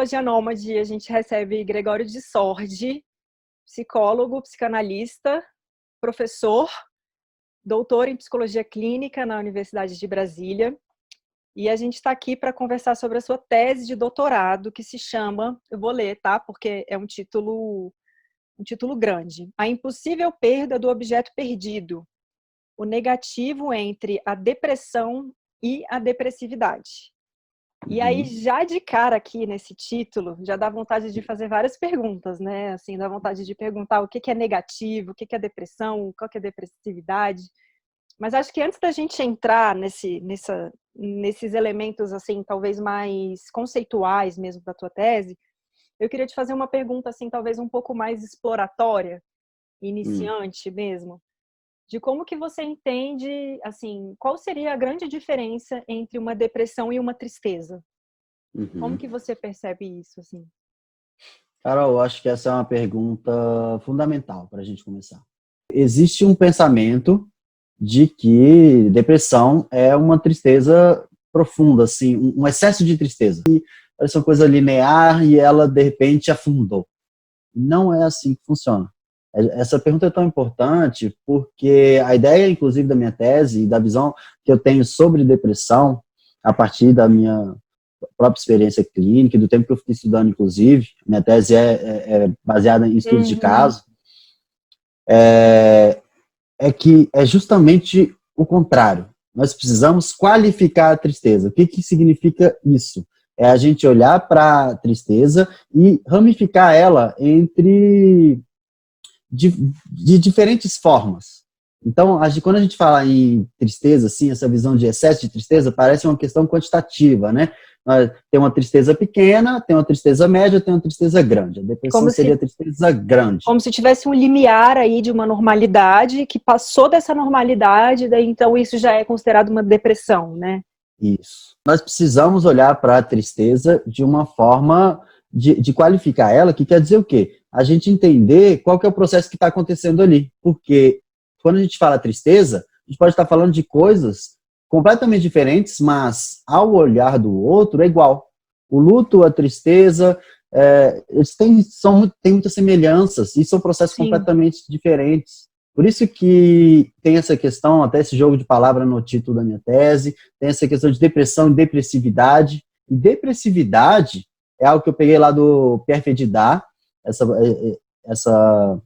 Psicologia Nômade, a gente recebe Gregório de Sordi, psicólogo, psicanalista, professor, doutor em Psicologia Clínica na Universidade de Brasília. E a gente está aqui para conversar sobre a sua tese de doutorado, que se chama, eu vou ler, tá? Porque é um título grande. A impossível perda do objeto perdido. O negativo entre a depressão e a depressividade. E aí, já de cara aqui nesse título, já dá vontade de fazer várias perguntas, né? Assim, dá vontade de perguntar o que é negativo, o que é depressão, qual que é depressividade. Mas acho que antes da gente entrar nesses elementos, assim, talvez mais conceituais mesmo da tua tese, eu queria te fazer uma pergunta, assim, talvez um pouco mais exploratória, iniciante mesmo, de como que você entende, assim, qual seria a grande diferença entre uma depressão e uma tristeza? Como que você percebe isso, assim? Carol, eu acho que essa é uma pergunta fundamental para a gente começar. Existe um pensamento de que depressão é uma tristeza profunda, assim, um excesso de tristeza. E parece uma coisa linear e ela, de repente, afundou. Não é assim que funciona. Essa pergunta é tão importante porque a ideia, inclusive, da minha tese e da visão que eu tenho sobre depressão, a partir da minha própria experiência clínica, do tempo que eu fiquei estudando, inclusive, minha tese é baseada em estudos de caso, é que é justamente o contrário. Nós precisamos qualificar a tristeza. O que significa isso? É a gente olhar para a tristeza e ramificar ela de diferentes formas. Então, quando a gente fala em tristeza, assim, essa visão de excesso de tristeza, parece uma questão quantitativa, né? Tem uma tristeza pequena, tem uma tristeza média, tem uma tristeza grande. A depressão seria a tristeza grande. Como se tivesse um limiar aí de uma normalidade que passou dessa normalidade, daí então isso já é considerado uma depressão, né? Isso. Nós precisamos olhar para a tristeza de uma forma de qualificar ela, que quer dizer o quê? A gente entender qual que é o processo que está acontecendo ali. Porque quando a gente fala tristeza, a gente pode estar falando de coisas completamente diferentes, mas ao olhar do outro é igual. O luto, a tristeza, eles têm muitas semelhanças e são processos completamente diferentes. Por isso que tem essa questão, até esse jogo de palavra no título da minha tese, tem essa questão de depressão e depressividade. E depressividade é algo que eu peguei lá do Pierre Fedidar, essa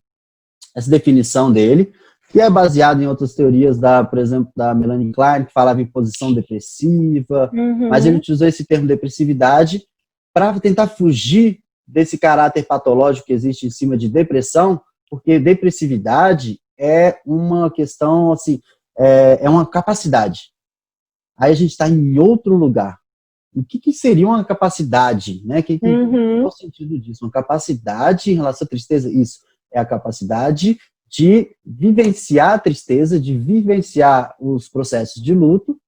definição dele, que é baseado em outras teorias, por exemplo, da Melanie Klein, que falava em posição depressiva, mas ele utilizou esse termo depressividade para tentar fugir desse caráter patológico que existe em cima de depressão, porque depressividade é uma questão, assim, é uma capacidade. Aí a gente está em outro lugar. O que seria uma capacidade, né? Qual o sentido disso? Uma capacidade em relação à tristeza? Isso, é a capacidade de vivenciar a tristeza, de vivenciar os processos de luto,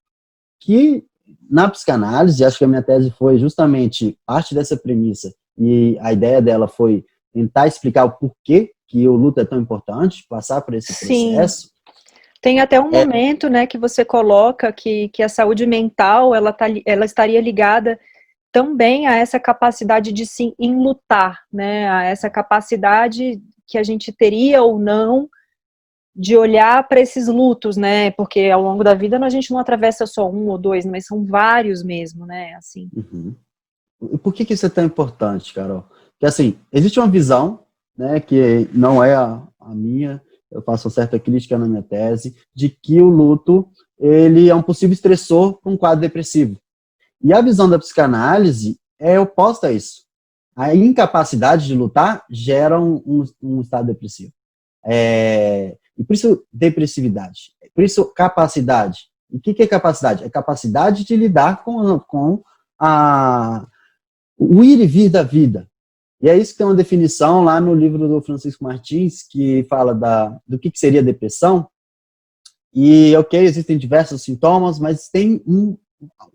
que na psicanálise, acho que a minha tese foi justamente parte dessa premissa, e a ideia dela foi tentar explicar o porquê que o luto é tão importante, passar por esse processo. Tem até um momento, né, que você coloca que a saúde mental, ela estaria ligada também a essa capacidade de se enlutar, né, a essa capacidade que a gente teria ou não de olhar para esses lutos, né, porque ao longo da vida a gente não atravessa só um ou dois, mas são vários mesmo, né, assim. Por que isso é tão importante, Carol? Porque, assim, existe uma visão, né, que não é a minha, eu faço uma certa crítica na minha tese, de que o luto, ele é um possível estressor para um quadro depressivo. E a visão da psicanálise é oposta a isso. A incapacidade de lutar gera um estado depressivo. E por isso, depressividade. Por isso, capacidade. E o que é capacidade? É capacidade de lidar com o ir e vir da vida. E é isso que tem uma definição lá no livro do Francisco Martins, que fala do que seria depressão. E, ok, existem diversos sintomas, mas tem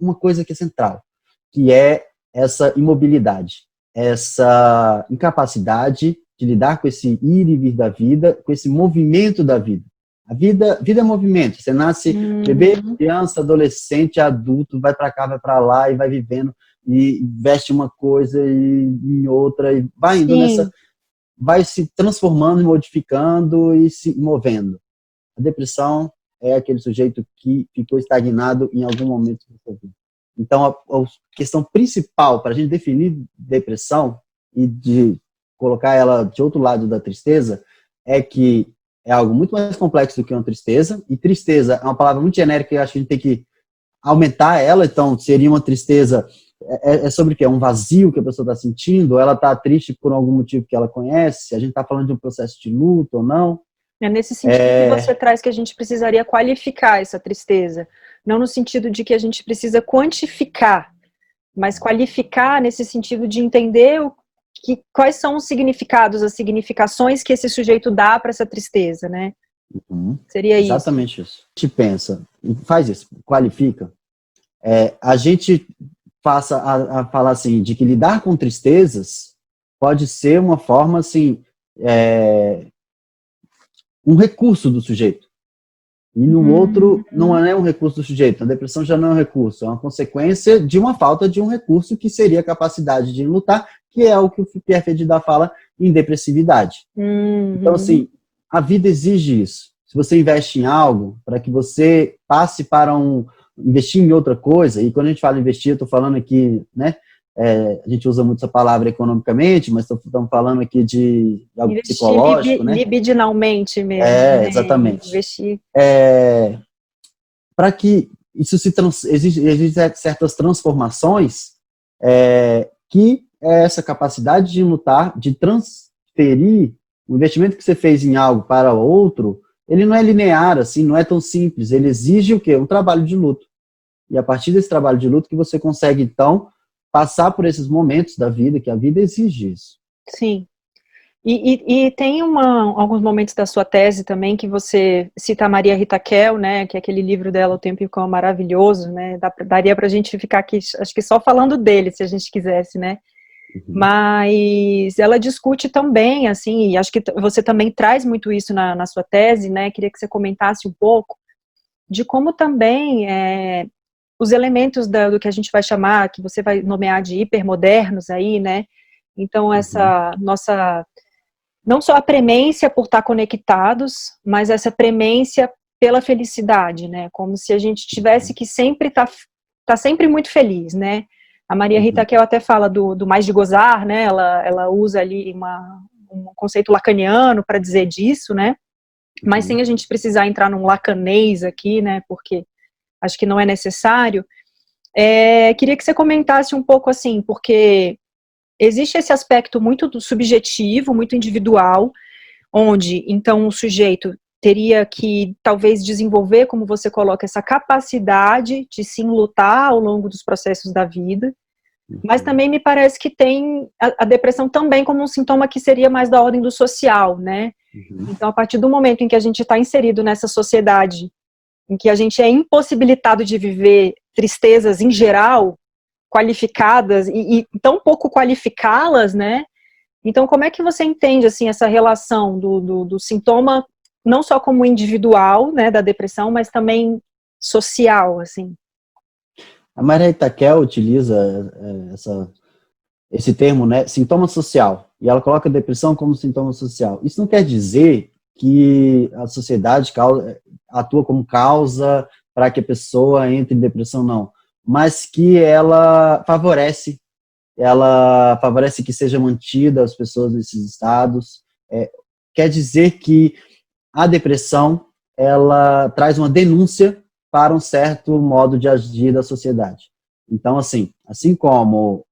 uma coisa que é central, que é essa imobilidade, essa incapacidade de lidar com esse ir e vir da vida, com esse movimento da vida. A vida é movimento. Você nasce bebê, criança, adolescente, adulto, vai para cá, vai para lá e vai vivendo e veste uma coisa e outra, e vai indo nessa, vai se transformando e modificando e se movendo. A depressão é aquele sujeito que ficou estagnado em algum momento da sua vida. Então, a questão principal para a gente definir depressão e de colocar ela de outro lado da tristeza é que é algo muito mais complexo do que uma tristeza, e tristeza é uma palavra muito genérica e eu acho que a gente tem que aumentar ela. Então, seria uma tristeza, é sobre o quê? É um vazio que a pessoa está sentindo, ou ela está triste por algum motivo que ela conhece, a gente está falando de um processo de luto ou não. É nesse sentido que você traz que a gente precisaria qualificar essa tristeza, não no sentido de que a gente precisa quantificar, mas qualificar nesse sentido de entender quais são os significados, as significações que esse sujeito dá para essa tristeza, né? Seria isso. Exatamente isso. A gente pensa, faz isso, qualifica. A gente passa a falar assim, de que lidar com tristezas pode ser uma forma, assim, um recurso do sujeito. E no outro, não é um recurso do sujeito. A depressão já não é um recurso, é uma consequência de uma falta de um recurso que seria a capacidade de lutar, que é o que o Pierre Fedida fala em depressividade. Então, assim, a vida exige isso. Se você investe em algo, para que você passe para investir em outra coisa, e quando a gente fala investir, eu estou falando aqui, né, a gente usa muito essa palavra economicamente, mas estamos falando aqui de algo investir psicológico, né? Libidinalmente mesmo. Né? Exatamente. Investir. Para que isso existem certas transformações que é essa capacidade de lutar, de transferir o investimento que você fez em algo para outro, ele não é linear, assim, não é tão simples. Ele exige o quê? Um trabalho de luto. E a partir desse trabalho de luto que você consegue, então, passar por esses momentos da vida, que a vida exige isso. Sim. E tem alguns momentos da sua tese também que você cita a Maria Rita Kell, né, que é aquele livro dela, O Tempo e o Cão, maravilhoso, né, daria pra gente ficar aqui, acho que só falando dele, se a gente quisesse, né, mas ela discute também, assim, e acho que você também traz muito isso na sua tese, né, queria que você comentasse um pouco de como também os elementos do que a gente vai chamar, que você vai nomear de hipermodernos aí, né, então essa nossa, não só a premência por estar conectados, mas essa premência pela felicidade, né, como se a gente tivesse que sempre tá sempre muito feliz, né. A Maria Rita Kell até fala do mais de gozar, né, ela usa ali um conceito lacaniano para dizer disso, né, mas sem a gente precisar entrar num lacanês aqui, né, porque acho que não é necessário. Queria que você comentasse um pouco assim, porque existe esse aspecto muito subjetivo, muito individual, onde, então, o sujeito teria que, talvez, desenvolver, como você coloca, essa capacidade de se enlutar ao longo dos processos da vida, mas também me parece que tem a depressão também como um sintoma que seria mais da ordem do social, né? Então, a partir do momento em que a gente está inserido nessa sociedade, em que a gente é impossibilitado de viver tristezas em geral, qualificadas, e tão pouco qualificá-las, né? Então, como é que você entende, assim, essa relação do sintoma, não só como individual, né, da depressão, mas também social, assim? A Maria Rita Kell utiliza esse termo, né, sintoma social, e ela coloca a depressão como sintoma social. Isso não quer dizer que a sociedade atua como causa para que a pessoa entre em depressão, não, mas que ela favorece que seja mantida as pessoas nesses estados. Quer dizer que a depressão, ela traz uma denúncia para um certo modo de agir da sociedade. Então, assim como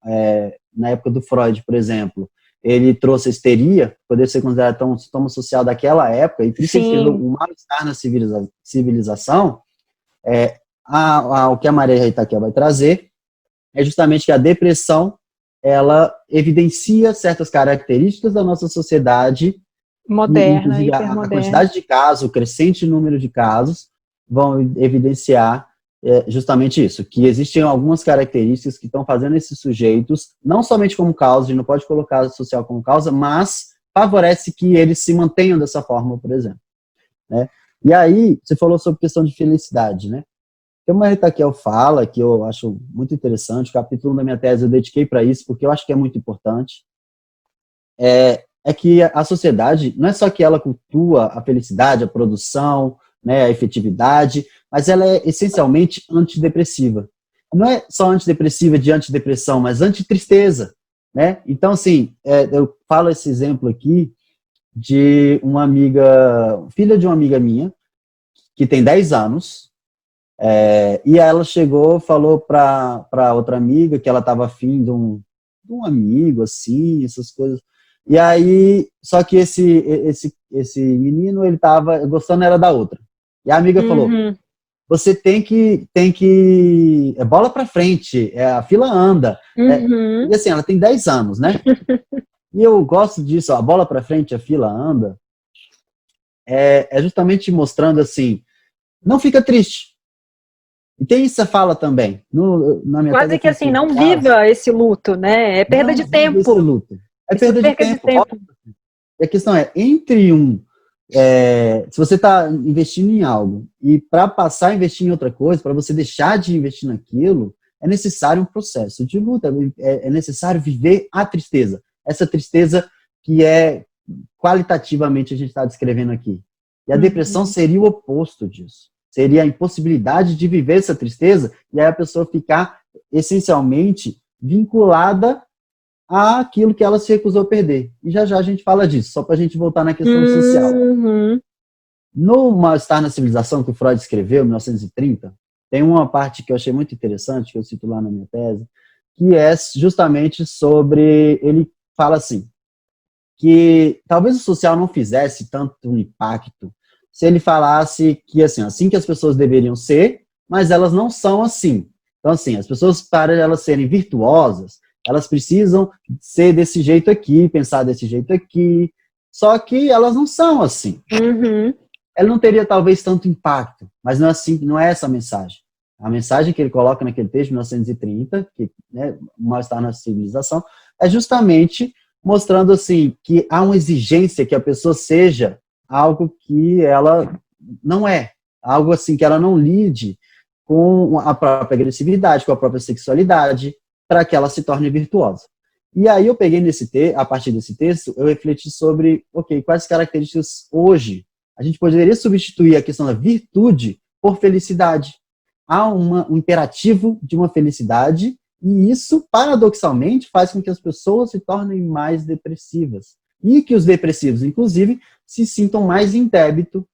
na época do Freud, por exemplo, ele trouxe a histeria, poderia ser considerado um sintoma social daquela época, e por isso ele escreveu o mal-estar na civilização, o que a Maria Rita Kell vai trazer é justamente que a depressão, ela evidencia certas características da nossa sociedade moderna, inclusive a quantidade de casos, o crescente número de casos, vão evidenciar justamente isso, que existem algumas características que estão fazendo esses sujeitos, não somente como causa, a gente não pode colocar a social como causa, mas favorece que eles se mantenham dessa forma, por exemplo. Né? E aí, você falou sobre questão de felicidade, né? que a Marita Raquel fala, que eu acho muito interessante, o capítulo 1 da minha tese eu dediquei para isso, porque eu acho que é muito importante, é que a sociedade, não é só que ela cultua a felicidade, a produção, né, a efetividade, mas ela é essencialmente antidepressiva. Não é só antidepressiva de antidepressão, mas antitristeza, né? Então, assim, eu falo esse exemplo aqui de uma amiga, filha de uma amiga minha, que tem 10 anos, e ela chegou, falou para outra amiga que ela estava afim de um amigo, assim, essas coisas. E aí, só que esse menino, ele estava gostando era da outra. E a amiga falou, você tem que é bola para frente, a fila anda. E assim, ela tem 10 anos, né? E eu gosto disso, a bola para frente, a fila anda, é justamente mostrando assim, não fica triste. E tem essa fala também. Na minha Quase que assim, não viva esse luto, né? É perda de tempo. Esse luto. É perda de tempo. E a questão é, se você está investindo em algo e para passar a investir em outra coisa, para você deixar de investir naquilo, é necessário um processo de luta, é necessário viver a tristeza. Essa tristeza que qualitativamente a gente está descrevendo aqui. E a depressão seria o oposto disso. Seria a impossibilidade de viver essa tristeza e aí a pessoa ficar essencialmente vinculada àquilo que ela se recusou a perder. E já a gente fala disso, só para a gente voltar na questão social. No Mal-Estar na Civilização, que o Freud escreveu, em 1930, tem uma parte que eu achei muito interessante, que eu cito lá na minha tese, que é justamente sobre, ele fala assim, que talvez o social não fizesse tanto um impacto se ele falasse que assim que as pessoas deveriam ser, mas elas não são assim. Então, assim, as pessoas, para elas serem virtuosas, elas precisam ser desse jeito aqui, pensar desse jeito aqui, só que elas não são assim. Ela não teria, talvez, tanto impacto, mas não é assim, não é essa a mensagem. A mensagem que ele coloca naquele texto, de 1930, que Mal-Estar na Civilização, é justamente mostrando assim que há uma exigência que a pessoa seja algo que ela não é, algo assim que ela não lide com a própria agressividade, com a própria sexualidade, para que ela se torne virtuosa. E aí eu peguei a partir desse texto, eu refleti sobre, quais características hoje a gente poderia substituir a questão da virtude por felicidade. Há um imperativo de uma felicidade e isso, paradoxalmente, faz com que as pessoas se tornem mais depressivas. E que os depressivos, inclusive, se sintam mais em débito,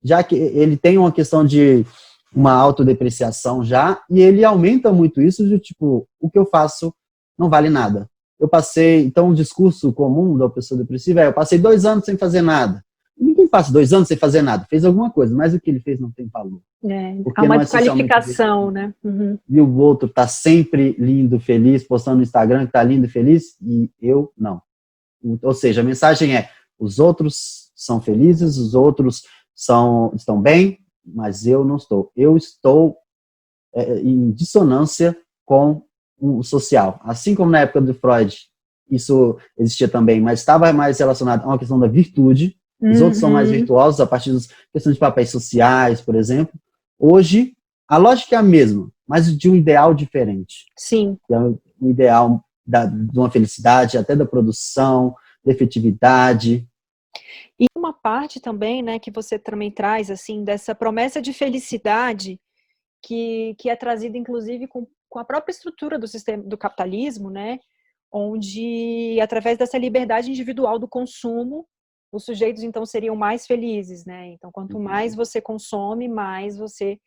já que ele tem uma questão de uma autodepreciação já, e ele aumenta muito isso de tipo, o que eu faço não vale nada. Então o discurso comum da pessoa depressiva eu passei 2 anos sem fazer nada. Ninguém passa 2 anos sem fazer nada, fez alguma coisa, mas o que ele fez não tem valor. Há uma desqualificação, né? E o outro tá sempre lindo, feliz, postando no Instagram que tá lindo e feliz, e eu não. Ou seja, a mensagem é, os outros são felizes, os outros estão bem, mas eu não estou. Eu estou em dissonância com o social. Assim como na época do Freud, isso existia também, mas estava mais relacionado a uma questão da virtude. Os outros são mais virtuosos a partir das questões de papéis sociais, por exemplo. Hoje, a lógica é a mesma, mas de um ideal diferente. Sim. É um ideal de uma felicidade, até da produção, da efetividade. E uma parte também, né, que você também traz, assim, dessa promessa de felicidade que é trazida, inclusive, com a própria estrutura do sistema do capitalismo, né, onde, através dessa liberdade individual do consumo, os sujeitos, então, seriam mais felizes, né? Então, quanto mais você consome, mais você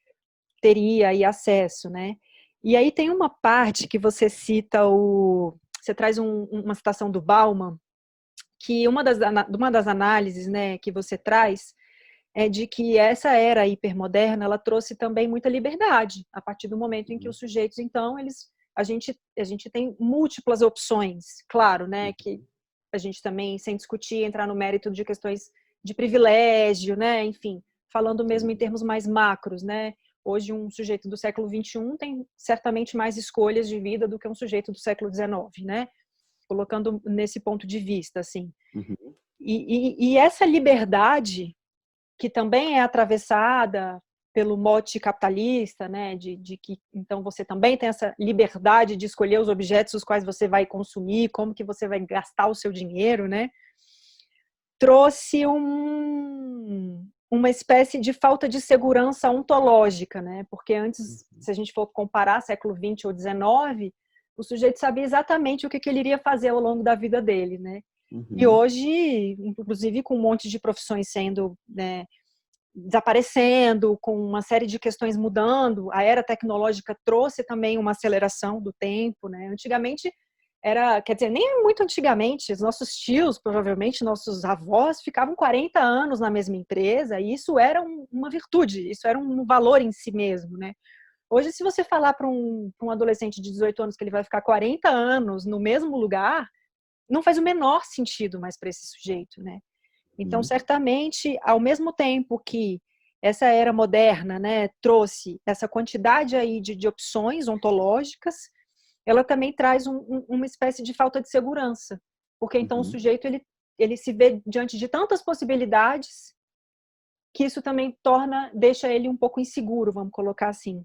teria aí acesso, né? E aí tem uma parte que você cita, você traz uma citação do Bauman, que uma das análises, né, que você traz é de que essa era hipermoderna, ela trouxe também muita liberdade, a partir do momento em que os sujeitos, então, a gente tem múltiplas opções, claro, né, que a gente também, sem discutir, entrar no mérito de questões de privilégio, né, enfim, falando mesmo em termos mais macros, né, hoje um sujeito do século XXI tem certamente mais escolhas de vida do que um sujeito do século XIX, né, colocando nesse ponto de vista, assim. E essa liberdade, que também é atravessada pelo mote capitalista, né, de que então você também tem essa liberdade de escolher os objetos os quais você vai consumir, como que você vai gastar o seu dinheiro, né, trouxe uma espécie de falta de segurança ontológica, né, porque antes, se a gente for comparar século XX ou XIX, o sujeito sabia exatamente o que ele iria fazer ao longo da vida dele, né, e hoje, inclusive com um monte de profissões sendo, né, desaparecendo, com uma série de questões mudando, a era tecnológica trouxe também uma aceleração do tempo, né? Antigamente era, quer dizer, nem muito antigamente, os nossos tios, provavelmente nossos avós, ficavam 40 anos na mesma empresa, e isso era uma virtude, isso era um valor em si mesmo, né? Hoje, se você falar para um adolescente de 18 anos que ele vai ficar 40 anos no mesmo lugar, não faz o menor sentido mais para esse sujeito, né? Então, certamente, ao mesmo tempo que essa era moderna, né, trouxe essa quantidade aí de opções ontológicas, ela também traz uma espécie de falta de segurança, porque então o sujeito ele se vê diante de tantas possibilidades que isso também deixa ele um pouco inseguro, vamos colocar assim.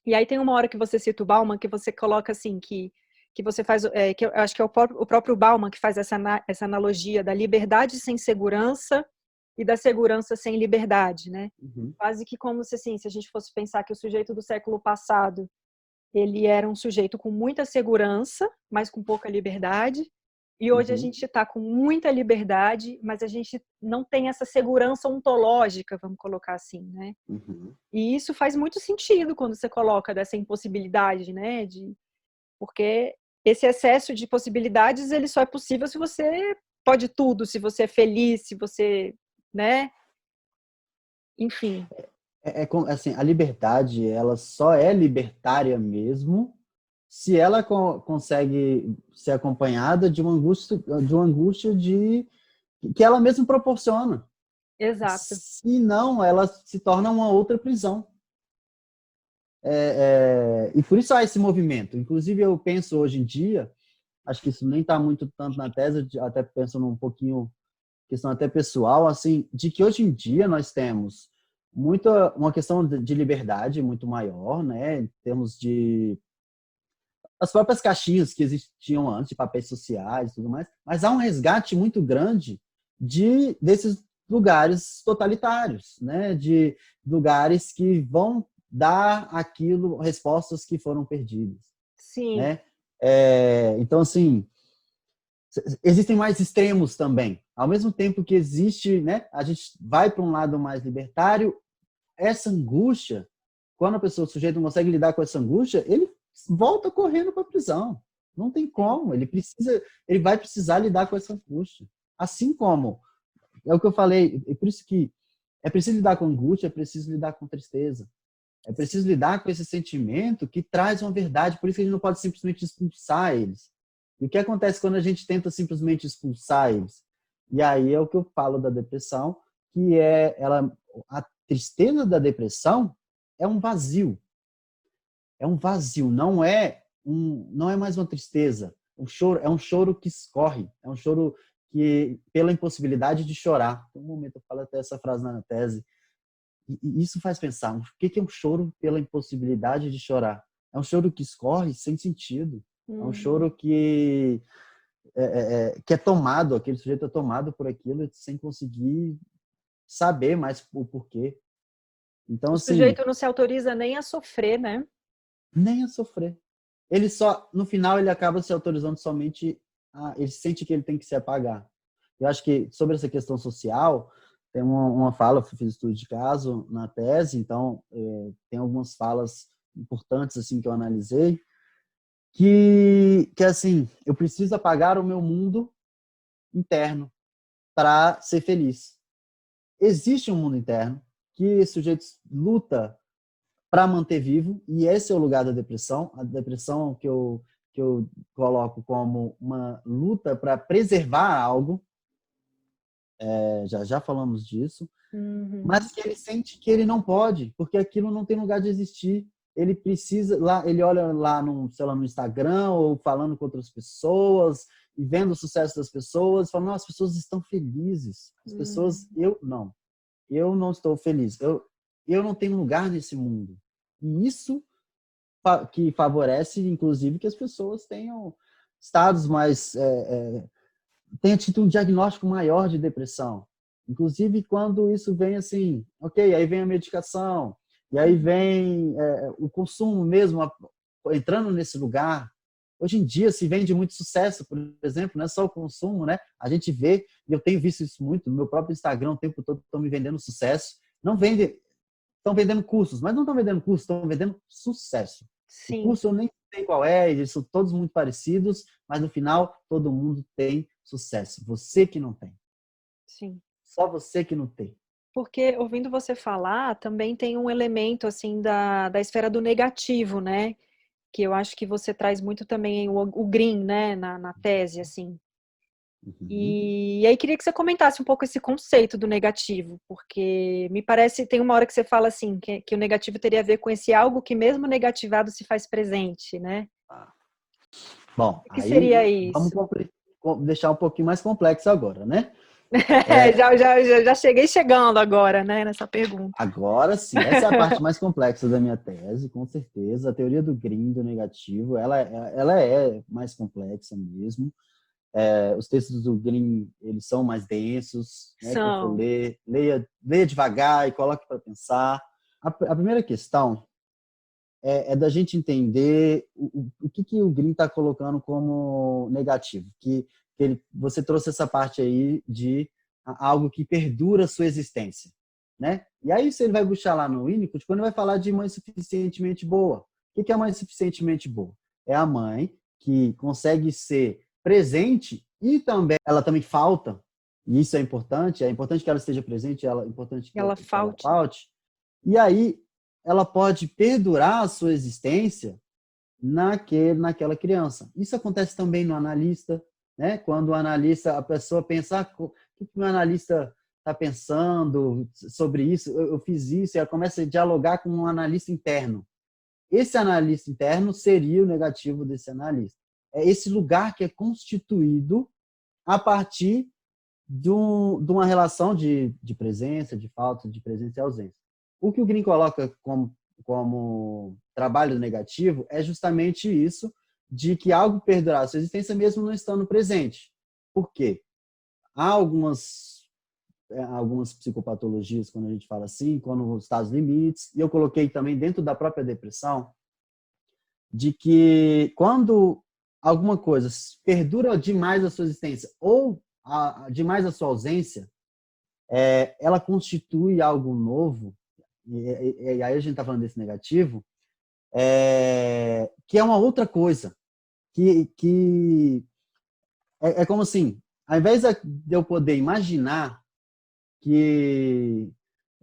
E aí tem uma hora que você cita o Bauman, que você coloca assim, que você faz, que eu acho que é o próprio Bauman que faz essa analogia da liberdade sem segurança e da segurança sem liberdade, né? Quase que como se, assim, se a gente fosse pensar que o sujeito do século passado, ele era um sujeito com muita segurança, mas com pouca liberdade, e hoje a gente está com muita liberdade, mas a gente não tem essa segurança ontológica, vamos colocar assim, né? E isso faz muito sentido quando você coloca dessa impossibilidade, né? Porque esse excesso de possibilidades, ele só é possível se você pode tudo, se você é feliz, se você, né? Enfim. Assim, a liberdade, ela só é libertária mesmo se ela consegue ser acompanhada de uma angústia que ela mesma proporciona. Exato. Se não, ela se torna uma outra prisão. E por isso há esse movimento. Inclusive, eu penso hoje em dia, acho que isso nem está muito tanto na tese, até pensando um pouquinho, questão até pessoal, assim, de que hoje em dia nós temos uma questão de liberdade muito maior, né, em termos de as próprias caixinhas que existiam antes, de papéis sociais e tudo mais, mas há um resgate muito grande desses lugares totalitários, né, de lugares que vão dar aquilo, respostas que foram perdidas. Sim. Né? Então, assim, existem mais extremos também. Ao mesmo tempo que existe, né, a gente vai para um lado mais libertário, essa angústia, quando o sujeito não consegue lidar com essa angústia, ele volta correndo para a prisão. Não tem como, ele vai precisar lidar com essa angústia. Assim como, é o que eu falei, é por isso que é preciso lidar com angústia, é preciso lidar com tristeza. É preciso lidar com esse sentimento que traz uma verdade, por isso que a gente não pode simplesmente expulsar eles. E o que acontece quando a gente tenta simplesmente expulsar eles? E aí é o que eu falo da depressão, que a tristeza da depressão é um vazio. É um vazio, não é mais uma tristeza. É um choro que escorre, é um choro que pela impossibilidade de chorar. Tem um momento eu falo até essa frase na tese. E isso faz pensar, o que é um choro pela impossibilidade de chorar? É um choro que escorre sem sentido. É um choro que é tomado, aquele sujeito é tomado por aquilo sem conseguir saber mais o porquê. Então, o assim, sujeito não se autoriza nem a sofrer, né? Nem a sofrer. Ele só, no final, ele acaba se autorizando somente ele sente que ele tem que se apagar. Eu acho que sobre essa questão social, tem uma fala, eu fiz estudo de caso na tese, então tem algumas falas importantes assim que eu analisei, que assim, eu preciso apagar o meu mundo interno para ser feliz. Existe um mundo interno que o sujeito luta para manter vivo, e esse é o lugar da depressão. A depressão que eu coloco como uma luta para preservar algo, já falamos disso, mas que ele sente que ele não pode, porque aquilo não tem lugar de existir. Ele precisa, ele olha lá sei lá, no Instagram, ou falando com outras pessoas, e vendo o sucesso das pessoas, falando, não, as pessoas estão felizes. As pessoas, eu não estou feliz. eu não tenho lugar nesse mundo. E isso que favorece, inclusive, que as pessoas tenham estados mais... tenha tido um diagnóstico maior de depressão. Inclusive, quando isso vem assim, ok, aí vem a medicação, e aí vem o consumo mesmo, entrando nesse lugar. Hoje em dia se vende muito sucesso, por exemplo, não é só o consumo, né? A gente vê, e eu tenho visto isso muito no meu próprio Instagram, o tempo todo estão me vendendo sucesso. Não vende, estão vendendo cursos, mas não estão vendendo cursos, estão vendendo sucesso. O Sim, curso eu nem sei qual é, eles são todos muito parecidos, mas no final todo mundo tem sucesso. Você que não tem. sim. Só você que não tem. Porque ouvindo você falar, também tem um elemento assim da esfera do negativo, né? Que eu acho que você traz muito também o green, né, na tese, assim. Uhum. E aí queria que você comentasse um pouco esse conceito do negativo, porque me parece, tem uma hora que você fala assim, que o negativo teria a ver com esse algo que mesmo negativado se faz presente, né? Bom, O que seria aí vamos isso? deixar um pouquinho mais complexo agora, né? Já cheguei chegando agora, né, nessa pergunta. Agora sim, essa é a parte mais complexa da minha tese, com certeza. A teoria do green, do negativo, ela é mais complexa mesmo. Os textos do Green, eles são mais densos, né? Quem for São. ler, leia devagar e coloque para pensar. A primeira questão é da gente entender o que o Green está colocando como negativo, você trouxe essa parte aí de algo que perdura a sua existência, né? E aí, se ele vai buscar lá no Winnicott, quando ele vai falar de mãe suficientemente boa, o que é a mãe suficientemente boa? É a mãe que consegue ser presente e também ela também falta, e isso é importante que ela esteja presente, é importante Ela que ela falte. falte, e aí ela pode perdurar a sua existência naquela criança. Isso acontece também no analista, né? Quando o analista, a pessoa pensa, o que o analista está pensando sobre isso? Eu fiz isso, e ela começa a dialogar com um analista interno. Esse analista interno seria o negativo desse analista. É esse lugar que é constituído a partir de uma relação de presença, de falta, de presença e ausência. O que o Green coloca como trabalho negativo é justamente isso, de que algo perdurar a sua existência mesmo não estando presente. Por quê? Há algumas psicopatologias, quando a gente fala assim, quando está os limites, e eu coloquei também dentro da própria depressão, de que quando alguma coisa perdura demais a sua existência ou demais a sua ausência, ela constitui algo novo, e aí a gente está falando desse negativo, que é uma outra coisa, que é como assim, ao invés de eu poder imaginar que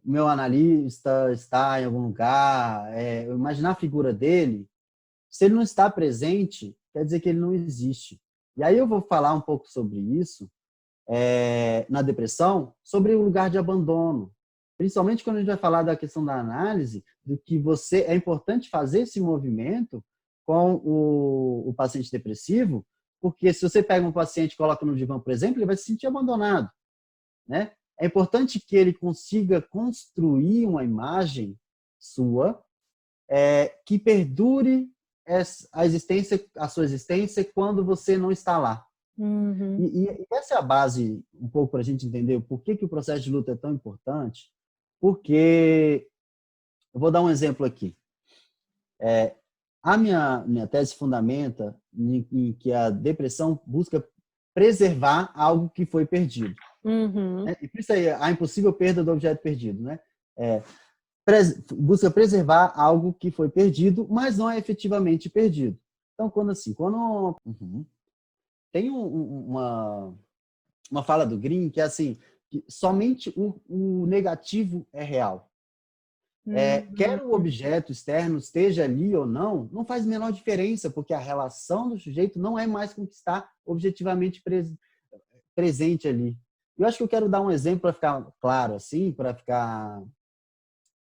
o meu analista está em algum lugar, eu imaginar a figura dele, se ele não está presente, quer dizer que ele não existe. E aí eu vou falar um pouco sobre isso, na depressão, sobre o lugar de abandono. Principalmente quando a gente vai falar da questão da análise, do que é importante fazer esse movimento com o paciente depressivo, porque se você pega um paciente e coloca no divã, por exemplo, ele vai se sentir abandonado, né? É importante que ele consiga construir uma imagem sua que perdure a sua existência quando você não está lá. Uhum. E essa é a base, um pouco, para a gente entender o porquê que o processo de luta é tão importante, porque, eu vou dar um exemplo aqui. A minha tese fundamenta em que a depressão busca preservar algo que foi perdido. Uhum. E por isso aí, a impossível perda do objeto perdido, né? Busca preservar algo que foi perdido, mas não é efetivamente perdido. Então, tem uma fala do Green que é assim, que somente o negativo é real. Quer o Uhum. objeto externo esteja ali ou não faz a menor diferença, porque a relação do sujeito não é mais com o que está objetivamente presente ali. Eu acho que eu quero dar um exemplo para ficar claro, assim, para ficar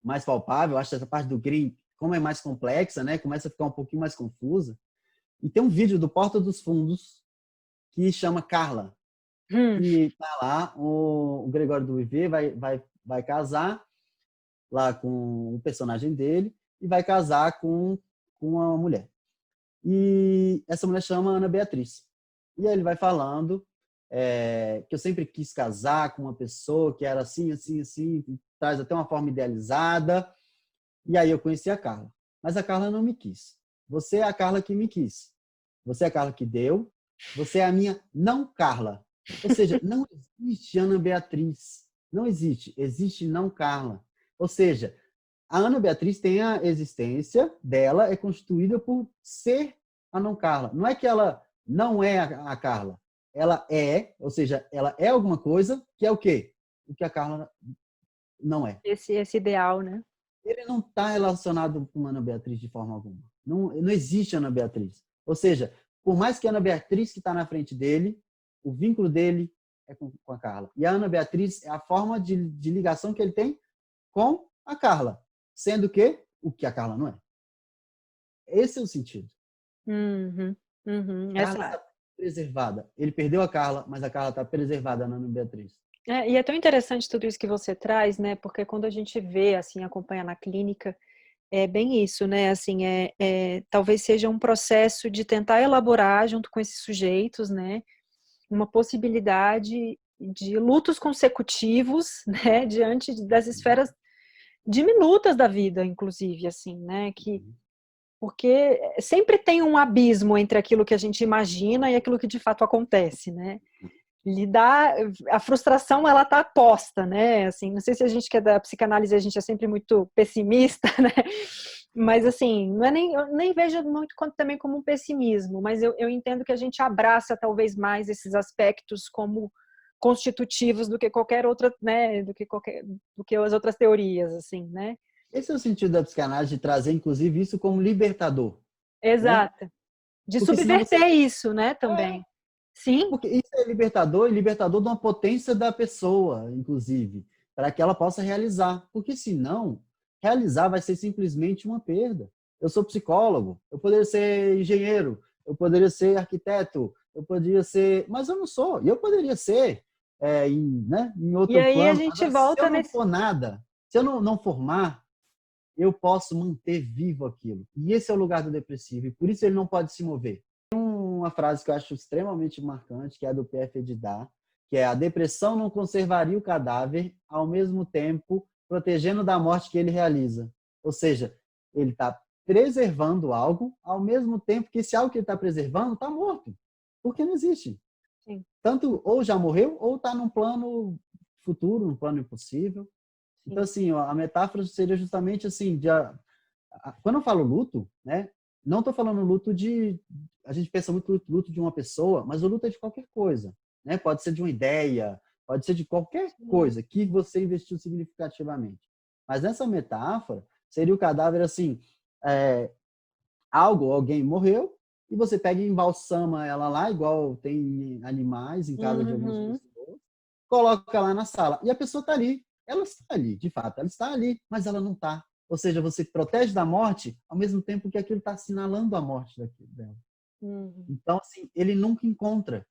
mais palpável. Eu acho que essa parte do Green, como é mais complexa, né, começa a ficar um pouquinho mais confusa. E tem um vídeo do Porta dos Fundos que chama Carla, Hum. que tá lá, o Gregório do Vivier vai casar, lá com o personagem dele e vai casar com uma mulher. E essa mulher chama Ana Beatriz. E aí ele vai falando que eu sempre quis casar com uma pessoa que era assim, assim, assim, traz até uma forma idealizada. E aí eu conheci a Carla. Mas a Carla não me quis. Você é a Carla que me quis. Você é a Carla que deu. Você é a minha não Carla. Ou seja, não existe Ana Beatriz. Não existe. Existe não Carla. Ou seja, a Ana Beatriz tem a existência dela, é constituída por ser a não Carla. Não é que ela não é a Carla. Ela é, ou seja, ela é alguma coisa que é o quê? O que a Carla não é. Esse ideal, né? Ele não está relacionado com a Ana Beatriz de forma alguma. Não existe Ana Beatriz. Ou seja, por mais que a Ana Beatriz que está na frente dele, o vínculo dele é com a Carla. E a Ana Beatriz é a forma de ligação que ele tem com a Carla. Sendo que o que a Carla não é. Esse é o sentido. Uhum, uhum. Carla está preservada. Ele perdeu a Carla, mas a Carla está preservada na Ana Beatriz. E é tão interessante tudo isso que você traz, né? Porque quando a gente vê, assim, acompanha na clínica, é bem isso, né? Assim, talvez seja um processo de tentar elaborar junto com esses sujeitos, né? Uma possibilidade de lutos consecutivos, né? Diante das esferas diminutas da vida, inclusive, assim, né? Porque sempre tem um abismo entre aquilo que a gente imagina e aquilo que de fato acontece, né? A frustração, ela tá posta, né? Assim, não sei se a gente que é da psicanálise, a gente é sempre muito pessimista, né? Mas assim, não é eu nem vejo muito também como um pessimismo, mas eu entendo que a gente abraça talvez mais esses aspectos como constitutivos do que qualquer outra, né? Do que as outras teorias, assim, né? Esse é o sentido da psicanálise, de trazer, inclusive, isso como libertador. Né? Exato. De Porque senão subverter isso, né, também. Sim. Porque isso é libertador, e libertador de uma potência da pessoa, inclusive, para que ela possa realizar. Porque senão, realizar vai ser simplesmente uma perda. Eu sou psicólogo, eu poderia ser engenheiro, eu poderia ser arquiteto, eu poderia ser... Mas eu não sou, e eu poderia ser em E outro aí a plano. gente Agora, se volta eu não nesse... for nada, se eu não formar, eu posso manter vivo aquilo. E esse é o lugar do depressivo, e por isso ele não pode se mover. Uma frase que eu acho extremamente marcante, que é a do Pierre Fedidar, que é: a depressão não conservaria o cadáver, ao mesmo tempo protegendo da morte que ele realiza. Ou seja, ele está preservando algo, ao mesmo tempo que esse algo que ele está preservando está morto, porque não existe. Sim. Tanto ou já morreu, ou está num plano futuro, num plano impossível. Sim. Então, assim, a metáfora seria justamente assim, quando eu falo luto, né, não estou falando luto de... A gente pensa muito luto de uma pessoa, mas o luto é de qualquer coisa. Né? Pode ser de uma ideia, pode ser de qualquer coisa que você investiu significativamente. Mas nessa metáfora, seria o cadáver assim, alguém morreu, e você pega e embalsama ela lá, igual tem animais em casa de algumas pessoas, coloca lá na sala. E a pessoa está ali. Ela está ali, de fato, ela está ali, mas ela não está. Ou seja, você protege da morte ao mesmo tempo que aquilo está assinalando a morte dela. Então, assim, ele nunca encontra.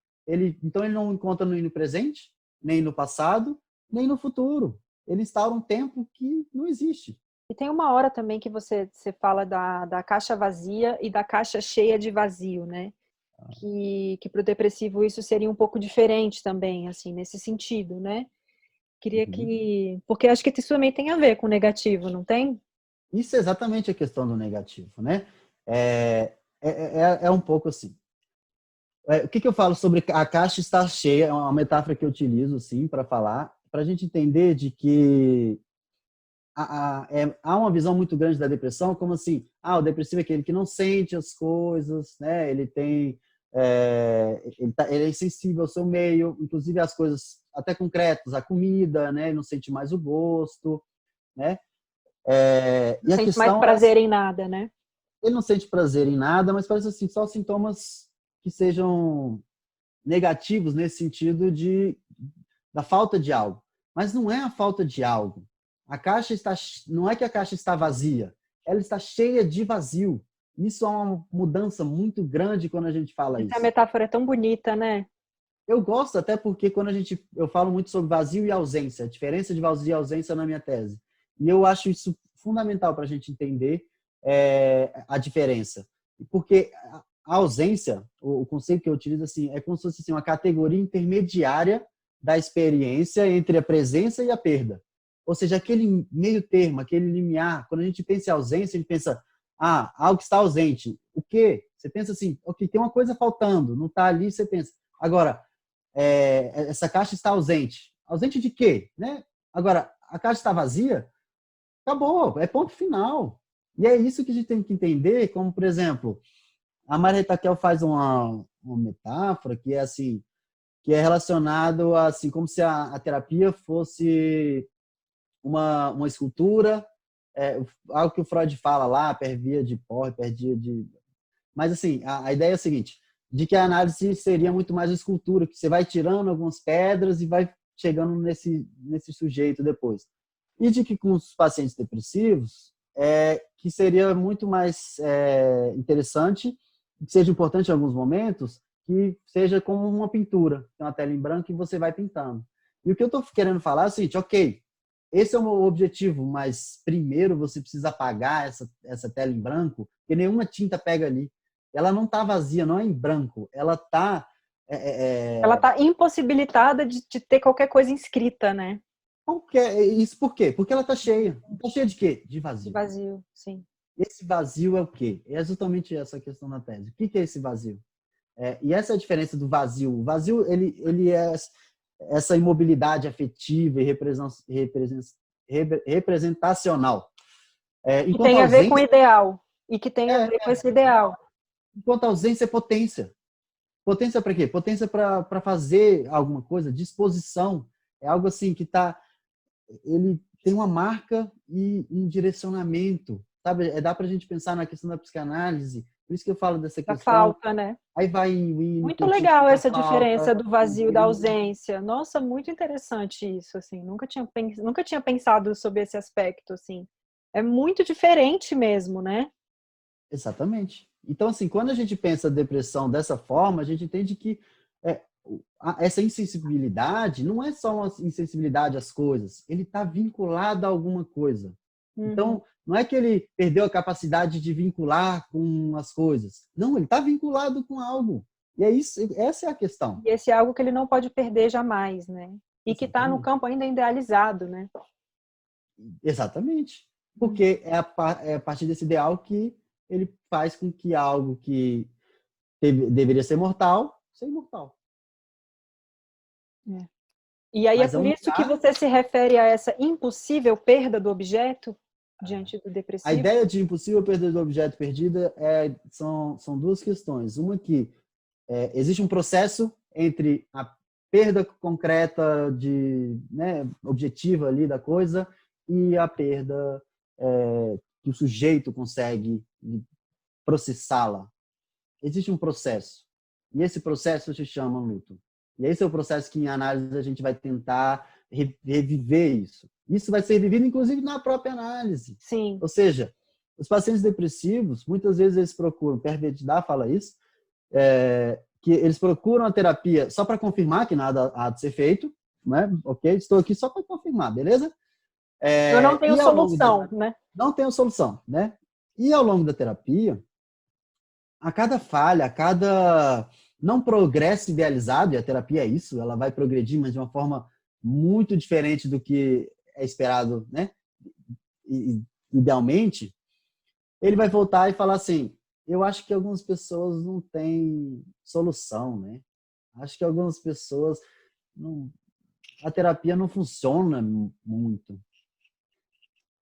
Então, ele não encontra nem no presente, nem no passado, nem no futuro. Ele instaura um tempo que não existe. E tem uma hora também que você fala da caixa vazia e da caixa cheia de vazio, né? Que para o depressivo isso seria um pouco diferente também, assim, nesse sentido, né? Queria que... Porque acho que isso também tem a ver com o negativo, não tem? Isso é exatamente a questão do negativo, né? É um pouco assim. O que eu falo sobre a caixa estar cheia? É uma metáfora que eu utilizo, sim, para falar, para a gente entender de que há uma visão muito grande da depressão, como assim, o depressivo é aquele que não sente as coisas, né? Ele é insensível ao seu meio, inclusive às coisas até concretas, a comida, né? Ele não sente mais o gosto, né? Não sente mais prazer em nada, né? Ele não sente prazer em nada, mas parece assim, só sintomas que sejam negativos nesse sentido da falta de algo. Mas não é a falta de algo. Não é que a caixa está vazia, ela está cheia de vazio. Isso é uma mudança muito grande quando a gente fala isso. Essa metáfora é tão bonita, né? Eu gosto até porque eu falo muito sobre vazio e ausência, a diferença de vazio e ausência na minha tese. E eu acho isso fundamental para a gente entender a diferença. Porque a ausência, o conceito que eu utilizo assim, é como se fosse assim, uma categoria intermediária da experiência entre a presença e a perda. Ou seja, aquele meio termo, aquele limiar. Quando a gente pensa em ausência, a gente pensa, algo que está ausente. O quê? Você pensa assim, ok, tem uma coisa faltando, não está ali, você pensa. Agora, essa caixa está ausente. Ausente de quê? Né? Agora, a caixa está vazia? Acabou, é ponto final. E é isso que a gente tem que entender, como, por exemplo, a Maria Raquel faz uma metáfora que é assim, que é relacionado a, assim, como se a terapia fosse uma escultura, algo que o Freud fala lá, per via de pó, per via de... Mas, assim, a ideia é a seguinte, de que a análise seria muito mais uma escultura, que você vai tirando algumas pedras e vai chegando nesse sujeito depois. E de que com os pacientes depressivos, que seria muito mais interessante, que seja importante em alguns momentos, que seja como uma pintura, tem uma tela em branco e você vai pintando. E o que eu estou querendo falar é o seguinte, ok, esse é o meu objetivo, mas primeiro você precisa apagar essa tela em branco, porque nenhuma tinta pega ali. Ela não está vazia, não é em branco, ela está... Ela está impossibilitada de ter qualquer coisa inscrita, né? Isso por quê? Porque ela está cheia. Está cheia de quê? De vazio. De vazio, sim. Esse vazio é o quê? É exatamente essa questão da tese. O que é esse vazio? E essa é a diferença do vazio. O vazio, ele é essa imobilidade afetiva e representacional. Que tem a ver com o ideal. E que tem a ver com esse ideal. Enquanto a ausência é potência. Potência para quê? Potência para fazer alguma coisa, disposição. É algo assim que ele tem uma marca e um direcionamento. Sabe? Dá para a gente pensar na questão da psicanálise. Por isso que eu falo dessa questão. Falta, né? Aí vai muito legal essa diferença do vazio, da ausência. Nossa, muito interessante isso, assim. Nunca tinha pensado sobre esse aspecto, assim. É muito diferente mesmo, né? Exatamente. Então, assim, quando a gente pensa a depressão dessa forma, a gente entende que essa insensibilidade não é só uma insensibilidade às coisas, ele está vinculado a alguma coisa. Então, não é que ele perdeu a capacidade de vincular com as coisas. Não, ele está vinculado com algo. E essa é a questão. E esse é algo que ele não pode perder jamais, né? E que está no campo ainda idealizado, né? Exatamente. Porque é a partir desse ideal que ele faz com que algo que deveria ser mortal, seja imortal. E aí é por isso que você se refere a essa impossível perda do objeto diante do depressivo? A ideia de impossível perda do objeto perdida são duas questões. Uma que existe um processo entre a perda concreta objetiva ali da coisa e a perda que o sujeito consegue processá-la. Existe um processo. E esse processo se chama luto. E esse é o processo que, em análise, a gente vai tentar reviver isso. Isso vai ser vivido, inclusive, na própria análise. Sim. Ou seja, os pacientes depressivos, muitas vezes eles procuram, Per Vedidá fala isso, que eles procuram a terapia só para confirmar que nada há de ser feito, né? Ok? Estou aqui só para confirmar, beleza? Eu não tenho solução, né? Não tenho solução, né? E ao longo da terapia, a cada falha, a cada não progresso idealizado, e a terapia é isso, ela vai progredir, mas de uma forma muito diferente do que é esperado, né? Idealmente, ele vai voltar e falar assim, eu acho que algumas pessoas não têm solução, né? Acho que algumas pessoas a terapia não funciona muito.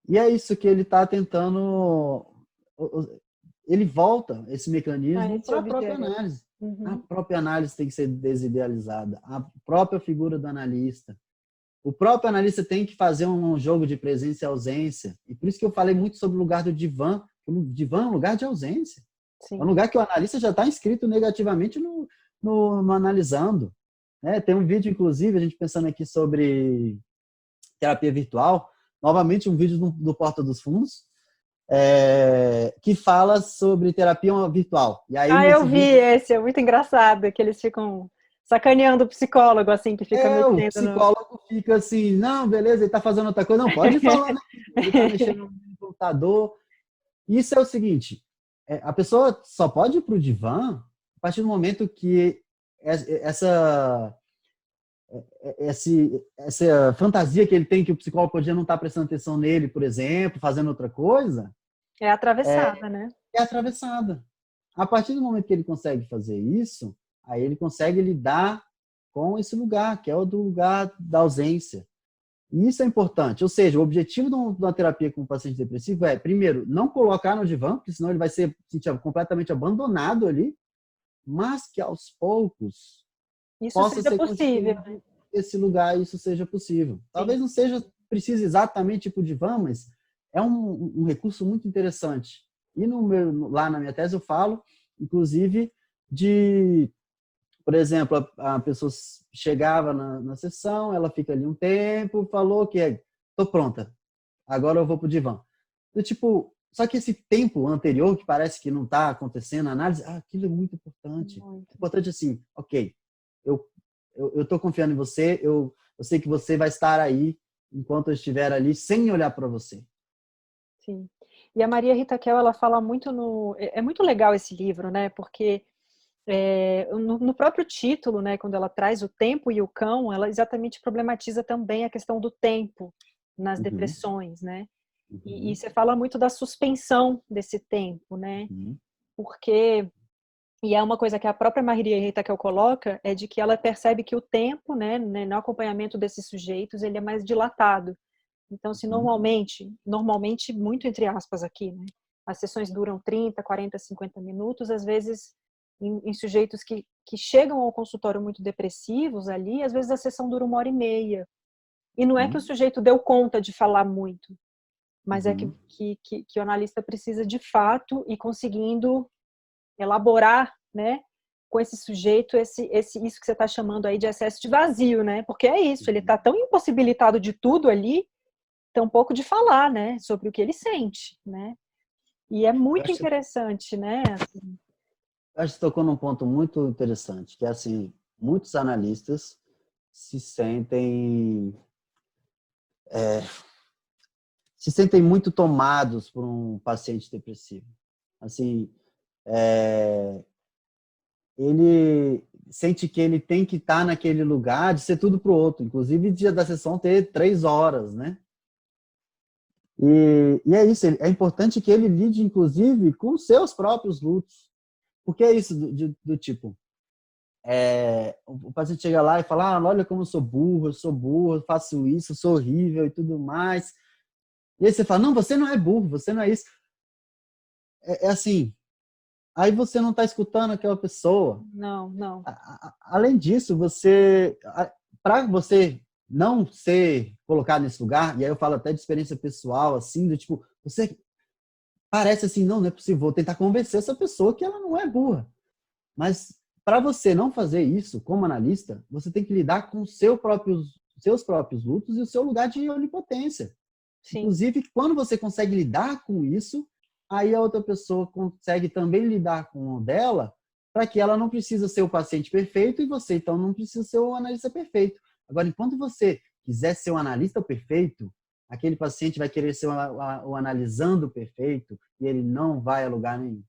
E é isso que ele está tentando... Ele volta esse mecanismo para a própria análise. A própria análise tem que ser desidealizada. A própria figura do analista. O próprio analista tem que fazer um jogo de presença e ausência. E por isso que eu falei muito sobre o lugar do divã. O divã é um lugar de ausência. Sim. É um lugar que o analista já está inscrito negativamente no analisando. Tem um vídeo, inclusive, a gente pensando aqui sobre terapia virtual. Novamente, um vídeo do Porta dos Fundos. Que fala sobre terapia virtual. E aí, eu vi esse, é muito engraçado, que eles ficam sacaneando o psicólogo, assim, que fica O mexendo no... psicólogo fica assim, não, beleza, ele tá fazendo outra coisa. Não, pode ir falando aqui, ele tá mexendo no computador. Isso é o seguinte, a pessoa só pode ir pro divã a partir do momento que essa fantasia que ele tem que o psicólogo podia não estar prestando atenção nele, por exemplo, fazendo outra coisa, É atravessada, né? é atravessada. A partir do momento que ele consegue fazer isso, aí ele consegue lidar com esse lugar, que é o do lugar da ausência. E isso é importante. Ou seja, o objetivo de uma terapia com um paciente depressivo é, primeiro, não colocar no divã, porque senão ele vai ser completamente abandonado ali, mas que aos poucos Isso possa seja ser possível, construído né? esse lugar e isso seja possível. Sim. Talvez não seja precise exatamente tipo divã, mas é um recurso muito interessante. E lá na minha tese eu falo, inclusive, de, por exemplo, a pessoa chegava na sessão, ela fica ali um tempo, falou que estou pronta, agora eu vou para o divã. Tipo, só que esse tempo anterior, que parece que não está acontecendo a análise, aquilo é muito importante. Muito. Importante assim, ok, eu estou confiando em você, eu sei que você vai estar aí enquanto eu estiver ali, sem olhar para você. Sim. E a Maria Rita Kell, ela fala muito no... É muito legal esse livro, né? Porque no próprio título, né, quando ela traz o tempo e o cão, ela exatamente problematiza também a questão do tempo nas Uhum, depressões, né? E uhum, você fala muito da suspensão desse tempo, né? uhum, Porque, e é uma coisa que a própria Maria Rita Kell coloca, é de que ela percebe que o tempo, né, no acompanhamento desses sujeitos, ele é mais dilatado. Então, se uhum, normalmente, muito entre aspas aqui, né? As sessões duram 30, 40, 50 minutos, às vezes em sujeitos que chegam ao consultório muito depressivos ali, às vezes a sessão dura 1h30. E não é que o uhum, sujeito deu conta de falar muito, mas é uhum. que o analista precisa de fato ir conseguindo elaborar, né, com esse sujeito isso que você está chamando aí de excesso de vazio, né? Porque é isso, ele está tão impossibilitado de tudo ali, tão pouco de falar, né, sobre o que ele sente, né? E é Eu muito acho, interessante, né? Assim, acho que você tocou num ponto muito interessante, que é assim, muitos analistas se sentem muito tomados por um paciente depressivo. Assim, ele sente que ele tem que estar naquele lugar de ser tudo para o outro, inclusive dia da sessão ter 3 horas, né? E é isso, é importante que ele lide, inclusive, com seus próprios lutos. Porque é isso do tipo, o paciente chega lá e fala, olha como eu sou burro, eu faço isso, eu sou horrível e tudo mais. E aí você fala, não, você não é burro, você não é isso. É assim, aí você não está escutando aquela pessoa. não, não. Além disso, para você não ser colocado nesse lugar, e aí eu falo até de experiência pessoal, assim, do tipo, você parece assim, não é possível, vou tentar convencer essa pessoa que ela não é burra. Mas para você não fazer isso como analista, você tem que lidar com seus próprios lutos e o seu lugar de onipotência. Sim. Inclusive, quando você consegue lidar com isso, aí a outra pessoa consegue também lidar com o dela, para que ela não precisa ser o paciente perfeito e você, então, não precisa ser o analista perfeito. Agora, enquanto você quiser ser o analista perfeito, aquele paciente vai querer ser o analisando perfeito e ele não vai a lugar nenhum.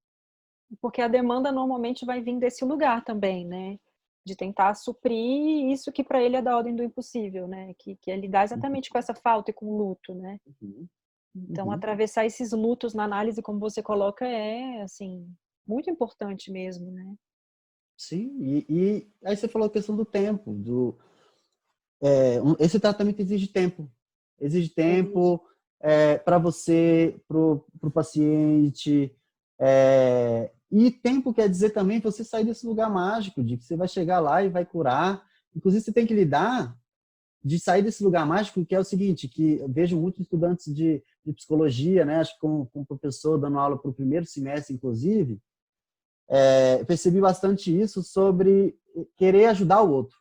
Porque a demanda normalmente vai vir desse lugar também, né? De tentar suprir isso que para ele é da ordem do impossível, né? Que é lidar exatamente com essa falta e com o luto, né? Uhum, Então, uhum. atravessar esses lutos na análise, como você coloca, é, assim, muito importante mesmo, né? Sim, e aí você falou a questão do tempo, esse tratamento exige tempo. Exige Exige. tempo para você, para o paciente. E tempo quer dizer também você sair desse lugar mágico, de que você vai chegar lá e vai curar. Inclusive, você tem que lidar de sair desse lugar mágico, que é o seguinte, que eu vejo muitos estudantes de psicologia, né? Acho que com o professor dando aula para o primeiro semestre, inclusive, percebi bastante isso sobre querer ajudar o outro.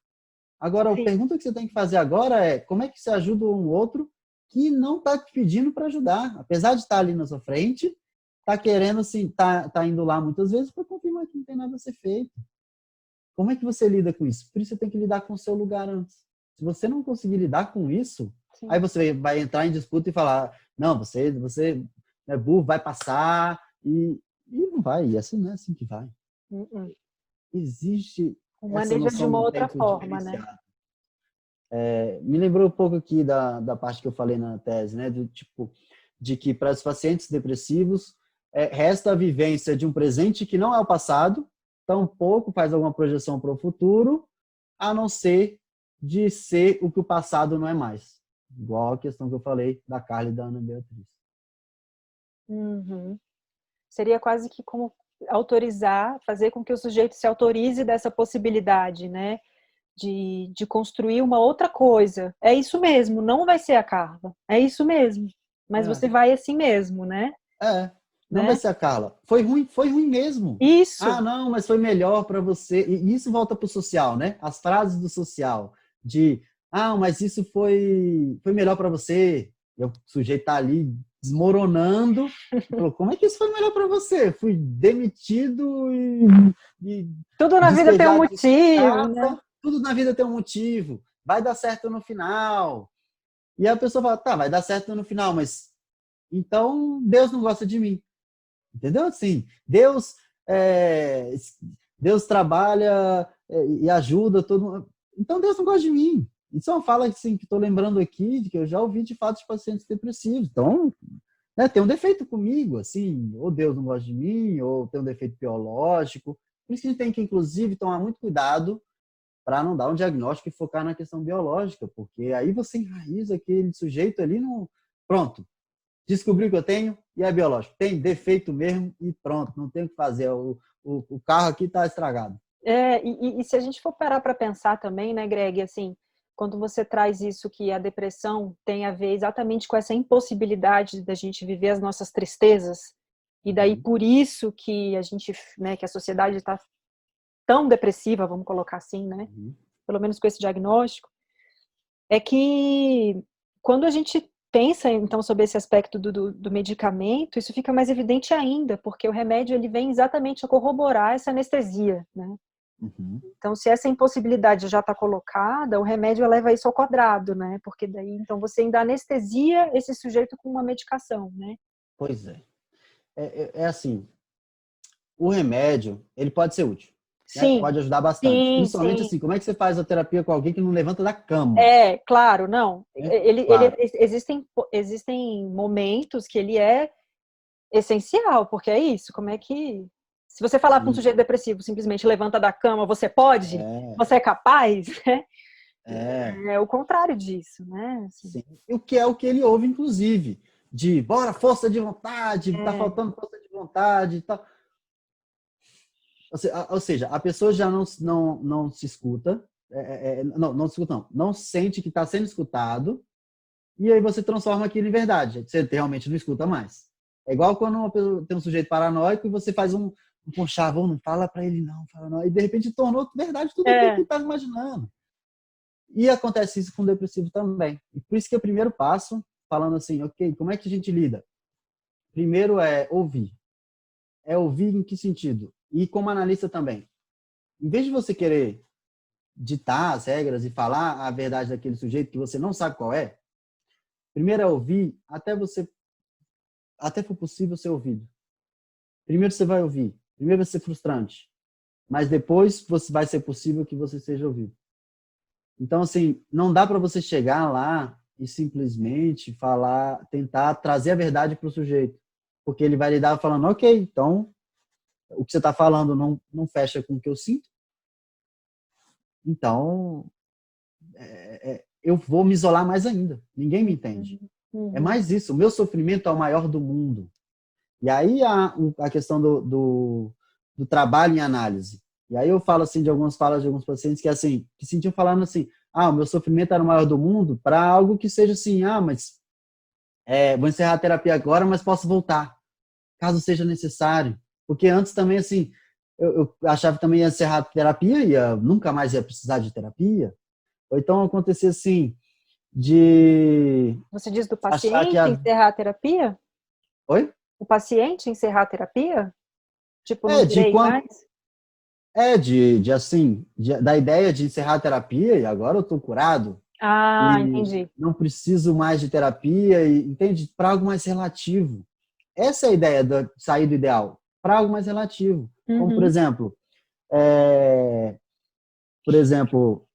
Agora, a Sim. pergunta que você tem que fazer agora é como é que você ajuda um outro que não está te pedindo para ajudar? Apesar de estar ali na sua frente, está querendo, assim, tá indo lá muitas vezes para confirmar que não tem nada a ser feito. Como é que você lida com isso? Por isso você tem que lidar com o seu lugar antes. Se você não conseguir lidar com isso, sim, aí você vai entrar em disputa e falar, não, você é burro, vai passar, e não vai, e assim não é assim que vai. Existe essa maneja de noção uma do outra tempo forma, né? diferenciado. Me lembrou um pouco aqui da parte que eu falei na tese, né? Do tipo, de que para os pacientes depressivos resta a vivência de um presente que não é o passado, tampouco faz alguma projeção para o futuro, a não ser de ser o que o passado não é mais. Igual a questão que eu falei da Carla e da Ana Beatriz. Uhum. Seria quase que como autorizar, fazer com que o sujeito se autorize dessa possibilidade, né? De construir uma outra coisa. É isso mesmo, não vai ser a Carla. É isso mesmo. Mas você vai assim mesmo, né? Não vai ser a Carla. Foi ruim mesmo. Isso. Ah, não, mas foi melhor para você. E isso volta para o social, né? As frases do social. De, mas isso foi melhor para você. E o sujeito tá ali desmoronando. Falou, como é que isso foi melhor para você? Fui demitido e tudo na vida tem um motivo, né? Tudo na vida tem um motivo. Vai dar certo no final. E a pessoa fala, tá, vai dar certo no final, mas então Deus não gosta de mim. Entendeu? Assim, Deus trabalha e ajuda todo mundo. Então Deus não gosta de mim. Isso é uma fala assim, que estou lembrando aqui, de que eu já ouvi de fato de pacientes depressivos. Então, tem um defeito comigo, assim, ou Deus não gosta de mim, ou tem um defeito biológico. Por isso que a gente tem que, inclusive, tomar muito cuidado para não dar um diagnóstico e focar na questão biológica, porque aí você enraiza aquele sujeito ali no... Pronto, descobri que eu tenho e é biológico. Tem defeito mesmo e pronto, não tem o que fazer. O carro aqui está estragado. E se a gente for parar para pensar também, né, Greg, assim, quando você traz isso que a depressão tem a ver exatamente com essa impossibilidade da gente viver as nossas tristezas, e daí por isso que a gente, né, que a sociedade está tão depressiva, vamos colocar assim, né, pelo menos com esse diagnóstico, é que quando a gente pensa, então, sobre esse aspecto do medicamento, isso fica mais evidente ainda, porque o remédio ele vem exatamente a corroborar essa anestesia, né? Então, se essa impossibilidade já está colocada, o remédio eleva isso ao quadrado, né? Porque daí, então, você ainda anestesia esse sujeito com uma medicação, né? Pois é. É assim, o remédio, ele pode ser útil. Sim. Né? Pode ajudar bastante. Sim, Principalmente sim. assim, como é que você faz a terapia com alguém que não levanta da cama? Claro, não. Claro. Existem momentos que ele é essencial, porque é isso, como é que... Se você falar para um sujeito depressivo, simplesmente levanta da cama, você pode? Você é capaz? Né? É o contrário disso, né? Assim. Sim. O que ele ouve, inclusive, de bora, força de vontade, tá faltando força de vontade e tal. Ou seja, a pessoa já não se escuta, não sente que está sendo escutado, e aí você transforma aquilo em verdade, você realmente não escuta mais. É igual quando uma pessoa tem um sujeito paranoico e você faz um chavão, não fala para ele não, fala não, e de repente tornou verdade tudo aquilo que ele estava imaginando. E acontece isso com o depressivo também. E por isso que é o primeiro passo, falando assim, ok, como é que a gente lida? Primeiro é ouvir. É ouvir em que sentido? E como analista também. Em vez de você querer ditar as regras e falar a verdade daquele sujeito que você não sabe qual é, primeiro é ouvir até for possível ser ouvido. Primeiro você vai ouvir. Primeiro vai ser frustrante. Mas depois vai ser possível que você seja ouvido. Então, assim, não dá para você chegar lá e simplesmente falar, tentar trazer a verdade para o sujeito. Porque ele vai lidar falando, ok, então o que você está falando não fecha com o que eu sinto. Então, eu vou me isolar mais ainda. Ninguém me entende. É mais isso. O meu sofrimento é o maior do mundo. E aí a questão do trabalho em análise. E aí eu falo assim de algumas falas de alguns pacientes que assim, que sentiam falando assim, o meu sofrimento era o maior do mundo, para algo que seja assim, mas vou encerrar a terapia agora, mas posso voltar, caso seja necessário. Porque antes também, assim, eu achava que também ia encerrar a terapia, nunca mais ia precisar de terapia. Ou então acontecia assim, de... Você diz do paciente encerrar a terapia? Oi? O paciente encerrar a terapia? Tipo, não irei mais? Da ideia de encerrar a terapia e agora eu tô curado. Ah, E entendi. não preciso mais de terapia, e, entende? Para algo mais relativo. Essa é a ideia de sair do ideal, para algo mais relativo. Como, Uhum. por exemplo,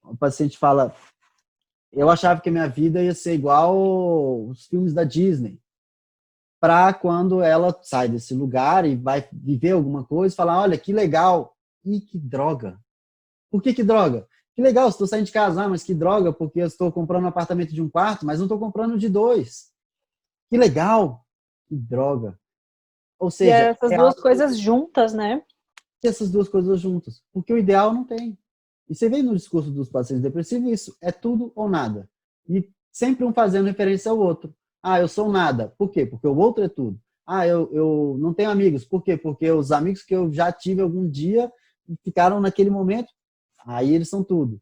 o paciente fala, eu achava que a minha vida ia ser igual os filmes da Disney. Para quando ela sai desse lugar e vai viver alguma coisa, falar, olha, que legal. E que droga. Por que droga? Que legal, estou saindo de casa, mas que droga, porque eu estou comprando um apartamento de um quarto, mas não estou comprando de dois. Que legal, que droga. Ou E seja, essas é duas algo coisas juntas, né? essas duas coisas juntas, porque o ideal não tem. E você vê no discurso dos pacientes depressivos isso, é tudo ou nada. E sempre um fazendo referência ao outro. Ah, eu sou nada. Por quê? Porque o outro é tudo. Ah, eu não tenho amigos. Por quê? Porque os amigos que eu já tive algum dia ficaram naquele momento, aí eles são tudo.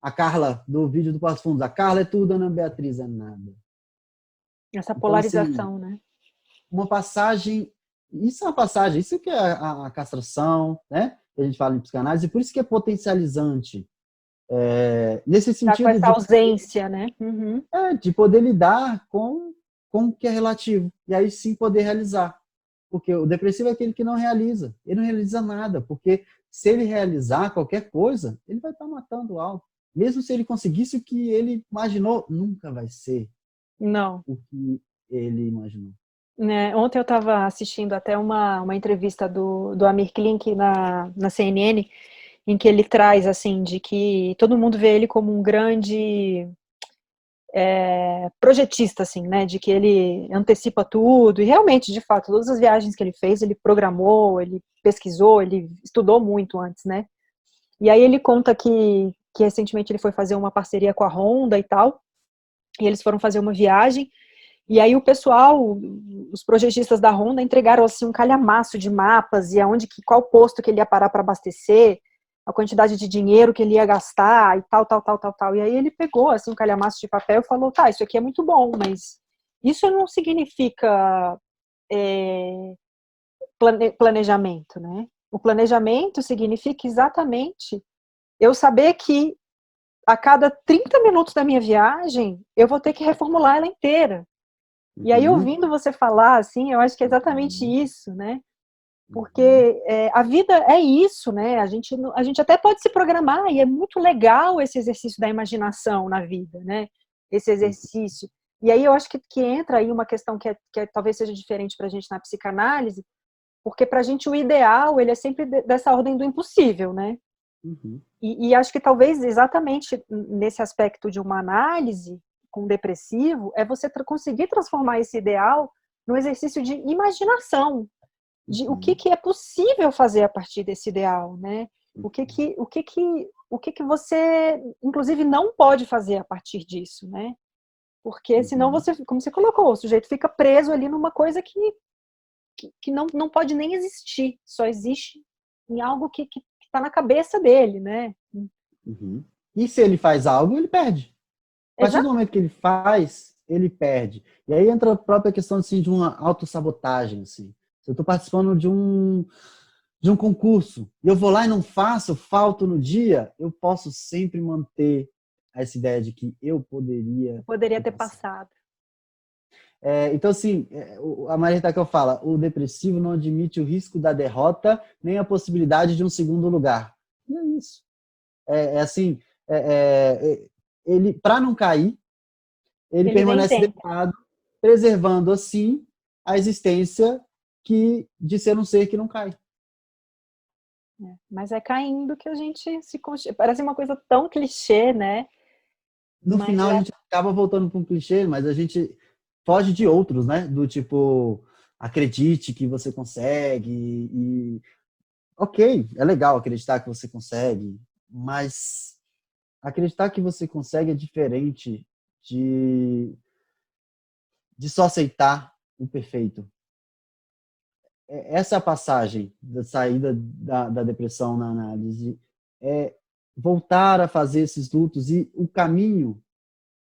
A Carla, do vídeo do Passo Fundos, a Carla é tudo, a Ana Beatriz é nada. Essa Então, assim, polarização, né? uma passagem, isso é uma passagem, isso que é a castração, né? Que a gente fala em psicanálise, e por isso que é potencializante. Nesse Tá com sentido essa ausência, né? Uhum. de poder lidar com o que é relativo, e aí sim poder realizar. Porque o depressivo é aquele que não realiza, ele não realiza nada, porque se ele realizar qualquer coisa, ele vai estar matando algo. Mesmo se ele conseguisse o que ele imaginou, nunca vai ser Não. o que ele imaginou. Né? Ontem eu estava assistindo até uma entrevista do Amir Klink na CNN, em que ele traz, assim, de que todo mundo vê ele como um grande projetista, assim, né, de que ele antecipa tudo, e realmente, de fato, todas as viagens que ele fez, ele programou, ele pesquisou, ele estudou muito antes, né, e aí ele conta que recentemente ele foi fazer uma parceria com a Honda e tal, e eles foram fazer uma viagem, e aí o pessoal, os projetistas da Honda entregaram assim um calhamaço de mapas e aonde qual posto que ele ia parar para abastecer, a quantidade de dinheiro que ele ia gastar e tal, tal, tal, tal, tal. E aí ele pegou assim um calhamaço de papel e falou: "Tá, isso aqui é muito bom, mas isso não significa é, planejamento, né? O planejamento significa exatamente eu saber que a cada 30 minutos da minha viagem eu vou ter que reformular ela inteira. E aí, Uhum, ouvindo você falar, assim, eu acho que é exatamente uhum, isso, né? uhum, Porque a vida é isso, né? A gente até pode se programar, e é muito legal esse exercício da imaginação na vida, né? Esse exercício. E aí eu acho que entra aí uma questão que talvez seja diferente para a gente na psicanálise, porque para a gente o ideal, ele é sempre dessa ordem do impossível, né? uhum, E acho que talvez exatamente nesse aspecto de uma análise com depressivo, é você conseguir transformar esse ideal no exercício de imaginação, de uhum, que é possível fazer a partir desse ideal, né? O que você, inclusive, não pode fazer a partir disso, né? Porque senão uhum, você, como você colocou, o sujeito fica preso ali numa coisa que não pode nem existir, só existe em algo que está na cabeça dele, né? uhum. E se ele faz algo, ele perde. A partir do Exato. momento que ele faz, ele perde. E aí entra a própria questão assim, de uma autossabotagem. Assim. Se eu estou participando de um concurso e eu vou lá e não faço, falto no dia, eu posso sempre manter essa ideia de que eu poderia Poderia ter ter passado. passado. Então, assim, a Maria Takel fala, o depressivo não admite o risco da derrota nem a possibilidade de um segundo lugar. E é isso. Assim, ele, para não cair, ele Ele vem e permanece tenta. deitado, preservando, assim, a existência de ser um ser que não cai. Né? Mas é caindo que a gente se parece uma coisa tão clichê, né? No Mas final, a gente acaba voltando para um clichê, mas a gente foge de outros, né? Do tipo, acredite que você consegue. Ok, é legal acreditar que você consegue, mas acreditar que você consegue é diferente de, de só aceitar o perfeito. Essa passagem da saída da depressão na análise é voltar a fazer esses lutos e o caminho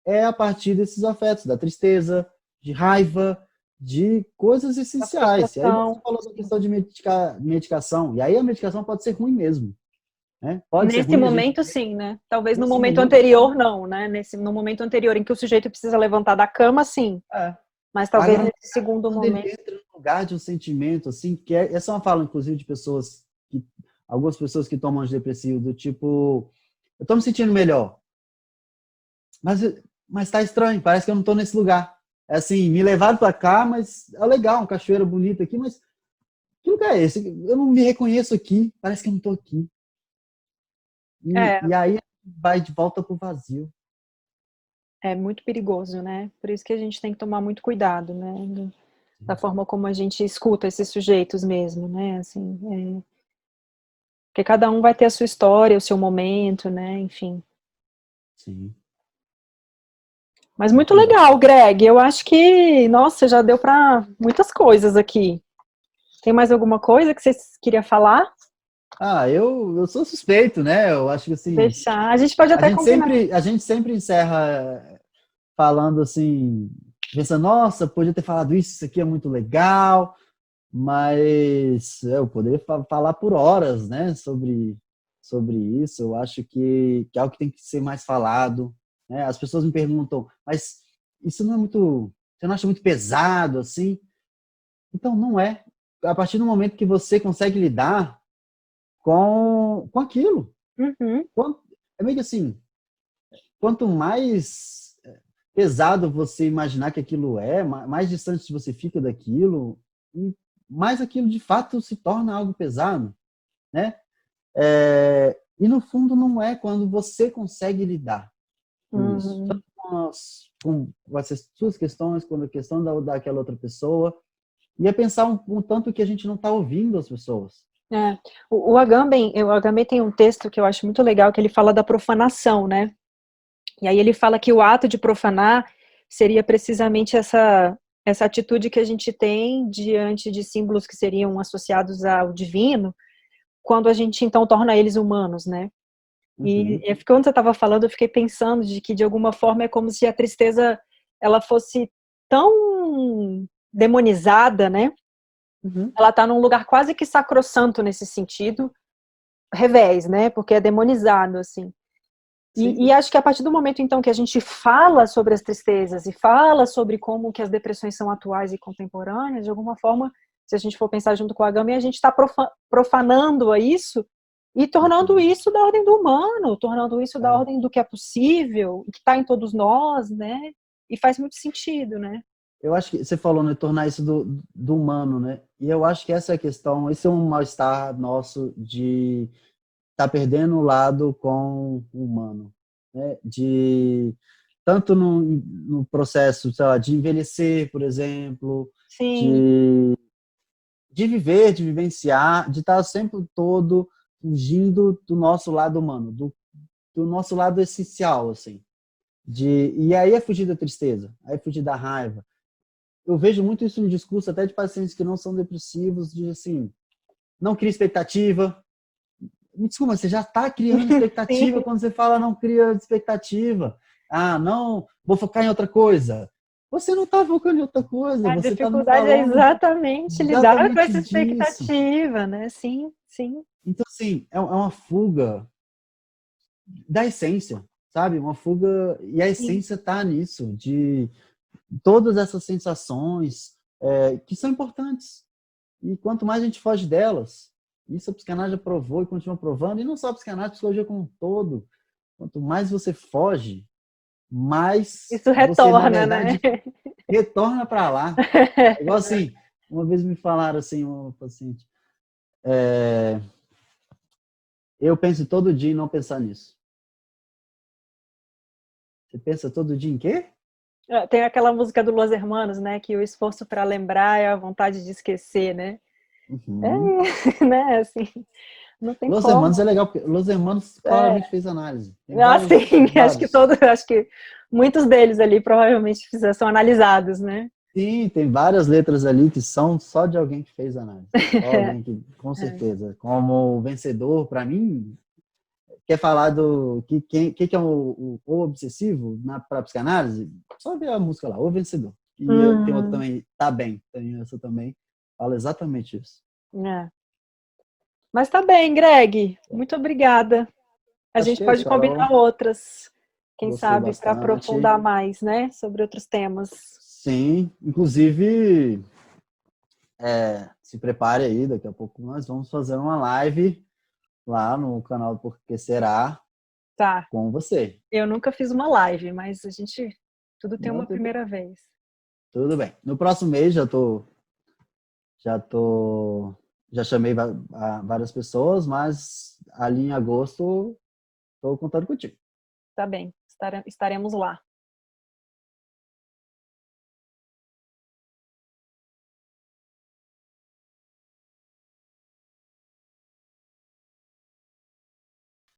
é a partir desses afetos, da tristeza, de raiva, de coisas a essenciais. E aí você frustração, falou da sim. questão de medicação, e aí a medicação pode ser ruim mesmo. né? Pode ser Nesse ruim, momento, sim, né? Talvez no nesse momento momento, anterior, não, né? No momento anterior em que o sujeito precisa levantar da cama, sim. é. Mas talvez Agora, nesse segundo quando ele momento. entra no lugar de um sentimento, assim, que é, essa é uma fala, inclusive, de pessoas, algumas pessoas que tomam antidepressivo, do tipo, eu tô me sentindo melhor, mas, mas tá estranho, parece que eu não tô nesse lugar. É assim, me levaram para cá, mas é legal, uma cachoeira bonita aqui, mas que lugar é esse? Eu não me reconheço aqui, parece que eu não tô aqui. É, E aí vai de volta pro vazio. é muito perigoso, né? Por isso que a gente tem que tomar muito cuidado, né? Da forma como a gente escuta esses sujeitos mesmo, né? Assim, porque cada um vai ter a sua história, o seu momento, né? Enfim. Sim. Mas muito Muito bom. legal, Greg. Eu acho que, nossa, já deu para muitas coisas aqui. Tem mais alguma coisa que vocês queriam falar? Ah, eu sou suspeito, né? Eu acho que assim, Deixar. A gente pode até combinar. a gente sempre encerra falando assim, pensa, nossa, podia ter falado isso aqui é muito legal, mas eu poderia falar por horas, né, sobre isso. Eu acho que é algo que tem que ser mais falado, né? As pessoas me perguntam, mas isso não é muito, você não acha muito pesado assim? Então não é. A partir do momento que você consegue lidar com aquilo, Uhum, é meio que assim, quanto mais pesado você imaginar que aquilo é, mais distante você fica daquilo, e mais aquilo de fato se torna algo pesado, né? E no fundo não é quando você consegue lidar com isso. uhum. Tanto com essas suas questões, com a questão daquela outra pessoa, e é pensar um tanto que a gente não está ouvindo as pessoas. É. O Agamben tem um texto que eu acho muito legal, que ele fala da profanação, né? E aí ele fala que o ato de profanar seria precisamente essa atitude que a gente tem diante de símbolos que seriam associados ao divino, quando a gente então torna eles humanos, né? Uhum, Quando você estava falando, eu fiquei pensando de que de alguma forma é como se a tristeza ela fosse tão demonizada, né? uhum, Ela está num lugar quase que sacrossanto nesse sentido, revés, né? Porque é demonizado, assim. sim. E acho que a partir do momento, então, que a gente fala sobre as tristezas e fala sobre como que as depressões são atuais e contemporâneas, de alguma forma, se a gente for pensar junto com a Gami, a gente está profanando a isso e tornando Uhum. isso da ordem do humano, tornando isso da É. ordem do que é possível, que está em todos nós, né? E faz muito sentido, né? Eu acho que você falou, né, tornar isso do humano, né? E eu acho que essa é a questão, esse é um mal-estar nosso de estar perdendo o lado com o humano, né? De tanto no processo, sei lá, de envelhecer, por exemplo, Sim, de viver, de vivenciar, de estar sempre todo fugindo do nosso lado humano, do nosso lado essencial, assim. E aí é fugir da tristeza, aí é fugir da raiva. Eu vejo muito isso no discurso até de pacientes que não são depressivos, de assim, não cria expectativa. Me desculpa, você já está criando expectativa sim. quando você fala não cria expectativa. Ah, não, vou focar em outra coisa. Você não está focando em outra coisa, A você está num dificuldade é longo exatamente lidar com exatamente essa disso. expectativa, né? Sim, sim. Então, assim, é uma fuga da essência, sabe? Uma fuga, e a Sim. essência está nisso, de todas essas sensações que são importantes. E quanto mais a gente foge delas, isso a psicanálise provou e continua provando, e não só a psicanálise, a psicologia como um todo, quanto mais você foge, mais Isso você, na retorna, né? verdade, retorna para lá. É igual assim, uma vez me falaram assim, um paciente, eu penso todo dia em não pensar nisso. Você pensa todo dia em quê? Tem aquela música do Los Hermanos, né? Que o esforço para lembrar é a vontade de esquecer, né? Uhum. É, né? Assim, não tem Los Hermanos é como. legal, porque Los Hermanos É, claramente fez análise. Tem assim, vários, vários. acho que muitos deles ali provavelmente são analisados, né? Sim, tem várias letras ali que são só de alguém que fez análise. Só alguém que, com certeza. Como vencedor, para mim, quer falar do que é o obsessivo para psicanálise? Só ver a música lá, O Vencedor. E tem outra Uhum, também, Tá Bem. Tem essa também. Fala exatamente isso. é. Mas tá bem, Greg. Muito obrigada. A Acho gente que é pode isso, Carol. combinar outras, quem Gostei sabe, para bastante. aprofundar mais, né, sobre outros temas. Sim, inclusive, se prepare aí, daqui a pouco nós vamos fazer uma live lá no canal do Porque Será Tá. com você. Eu nunca fiz uma live, mas a gente tudo tem Não uma tem primeira vez. Tudo bem. No próximo mês já chamei várias pessoas, mas ali em agosto estou contando contigo. Tá bem. Estaremos lá.